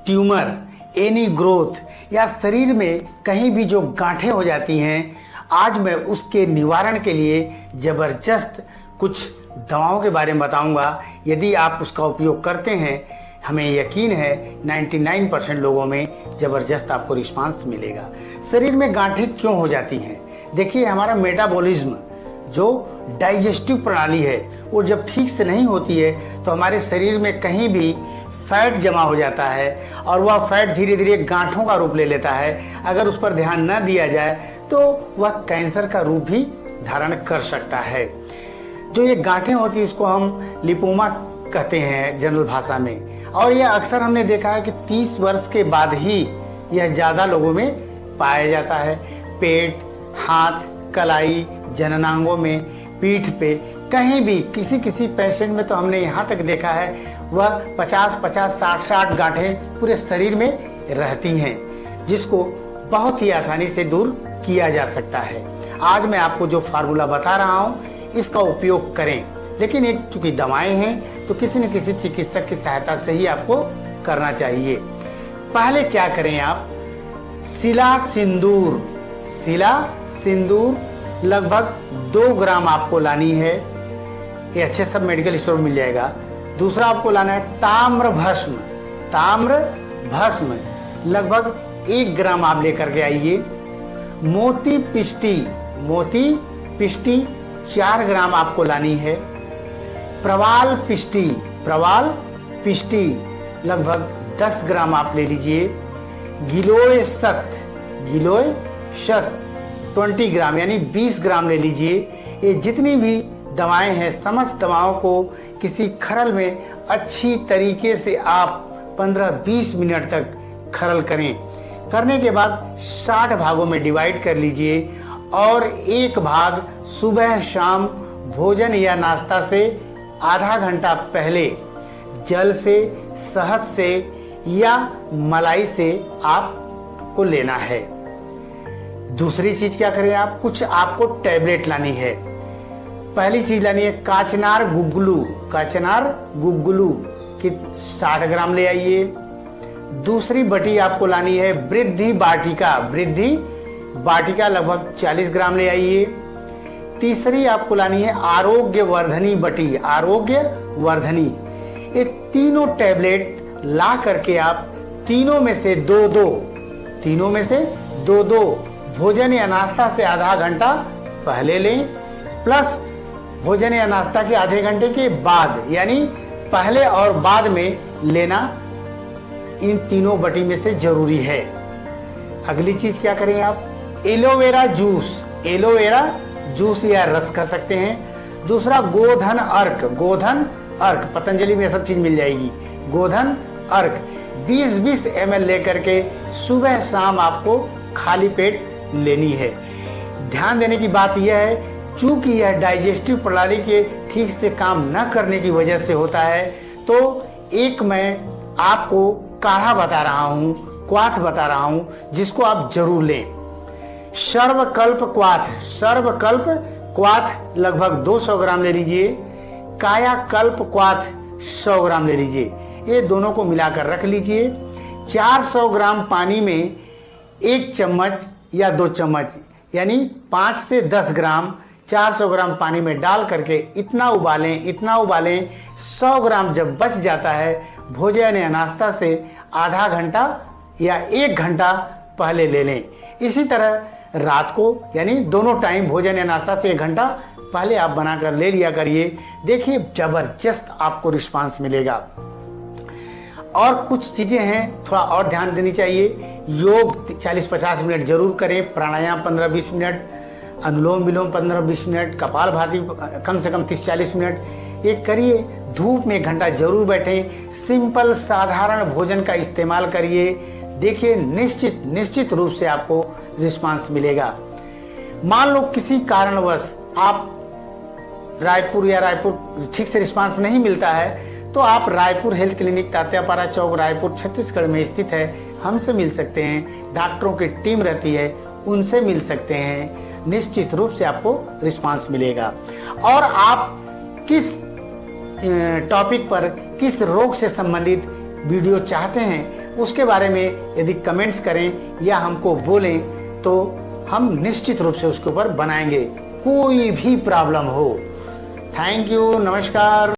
Tumour, any growth या शरीर में कहीं भी जो गांठें हो जाती हैं, आज मैं उसके निवारण के लिए ज़बरदस्त कुछ दवाओं के बारे में बताऊंगा। यदि आप उसका उपयोग करते हैं, हमें यकीन है 99% लोगों में ज़बरदस्त आपको रिस्पांस मिलेगा। शरीर में गांठें क्यों हो जाती हैं? देखिए, हमारा मेटाबॉलिज्म जो डाइजेस्टिव प्रणाली है वो जब ठीक से नहीं होती है तो हमारे शरीर में कहीं भी फैट जमा हो जाता है और वह फैट धीरे धीरे गांठों का रूप ले लेता है। अगर उस पर ध्यान न दिया जाए तो वह कैंसर का रूप भी धारण कर सकता है। जो ये गांठें होती है इसको हम लिपोमा कहते हैं जनरल भाषा में, और यह अक्सर हमने देखा है कि 30 वर्ष के बाद ही यह ज़्यादा लोगों में पाया जाता है। पेट, हाथ, कलाई, जननांगों में, पीठ पे, कहीं भी किसी पेशेंट में तो हमने यहाँ तक देखा है वह 50-50, 60-60 गांठें पूरे शरीर में रहती हैं, जिसको बहुत ही आसानी से दूर किया जा सकता है। आज मैं आपको जो फार्मूला बता रहा हूँ इसका उपयोग करें, लेकिन एक चूंकि दवाएं हैं तो किसी न किसी चिकित्सक की सहायता से ही आपको करना चाहिए। पहले क्या करें आप, शिला सिंदूर लगभग 2 ग्राम आपको लानी है। ये अच्छे सब मेडिकल स्टोर में मिल जाएगा। दूसरा आपको लाना है ताम्र भस्म लगभग 1 ग्राम आप लेकर के आइए। मोती पिष्टी 4 ग्राम आपको लानी है। प्रवाल पिष्टी लगभग 10 ग्राम आप ले लीजिए। गिलोय शत 20 ग्राम यानी 20 ग्राम ले लीजिए। ये जितनी भी दवाएं हैं समस्त दवाओं को किसी खरल में अच्छी तरीके से आप 15-20 मिनट तक खरल करें। करने के बाद 60 भागों में डिवाइड कर लीजिए और एक भाग सुबह शाम भोजन या नाश्ता से आधा घंटा पहले जल से, शहद से या मलाई से आपको लेना है। दूसरी चीज क्या करें आप, कुछ आपको टैबलेट लानी है। पहली चीज लानी है काचनार गुग्गुलू की 60 ग्राम ले आइए। दूसरी बटी आपको लानी है वृद्धि बाटिका लगभग 40 ग्राम ले आइए। तीसरी आपको लानी है आरोग्य वर्धनी। ये तीनों टैबलेट ला करके आप तीनों में से दो भोजन या नाश्ता से आधा घंटा पहले लें, प्लस भोजन या नाश्ता के आधे घंटे के बाद, यानी पहले और बाद में लेना इन तीनों बटी में से जरूरी है। अगली चीज क्या करें आप, एलोवेरा जूस या रस कर सकते हैं। दूसरा गोधन अर्क पतंजलि में सब चीज मिल जाएगी। गोधन अर्क 20-20 ml लेकर के सुबह शाम आपको खाली पेट लेनी है। ध्यान देने की बात यह है, चूंकि यह डाइजेस्टिव प्रणाली के ठीक से काम न करने की वजह से होता है, तो एक मैं आपको काढ़ा बता रहा हूं, क्वाथ बता रहा हूं, जिसको आप जरूर लें। सर्वकल्प क्वाथ लगभग 200 ग्राम ले लीजिए। कायाकल्प क्वाथ 100 ग्राम ले लीजिए। ये दोनों को मिलाकर रख लीजिए। 400 ग्राम पानी में 1 चम्मच या 2 चम्मच यानी 5 से 10 ग्राम 400 ग्राम पानी में डाल करके इतना उबालें। 100 ग्राम जब बच जाता है, भोजन या नाश्ता से आधा घंटा या 1 घंटा पहले ले लें। इसी तरह रात को यानी दोनों टाइम भोजन या नाश्ता से 1 घंटा पहले आप बनाकर ले लिया करिए। देखिए जबरदस्त आपको रिस्पांस मिलेगा। और कुछ चीजें हैं थोड़ा और ध्यान देनी चाहिए। योग 40-50 मिनट जरूर करें, प्राणायाम 15-20 मिनट, अनुलोम विलोम 15-20 मिनट, कपालभाति कम से कम 30-40 मिनट ये करिए। धूप में 1 घंटा जरूर बैठें। सिंपल साधारण भोजन का इस्तेमाल करिए। देखिए निश्चित रूप से आपको रिस्पांस मिलेगा। मान लो किसी कारणवश आप रायपुर ठीक से रिस्पांस नहीं मिलता है, तो आप रायपुर हेल्थ क्लिनिक तात्यापारा चौक रायपुर छत्तीसगढ़ में स्थित है, हमसे मिल सकते हैं। डॉक्टरों की टीम रहती है, उनसे मिल सकते हैं। निश्चित रूप से आपको रिस्पांस मिलेगा। और आप किस टॉपिक पर, किस रोग से संबंधित वीडियो चाहते हैं उसके बारे में यदि कमेंट्स करें या हमको बोलें तो हम निश्चित रूप से उसके ऊपर बनाएंगे, कोई भी प्रॉब्लम हो। थैंक यू, नमस्कार।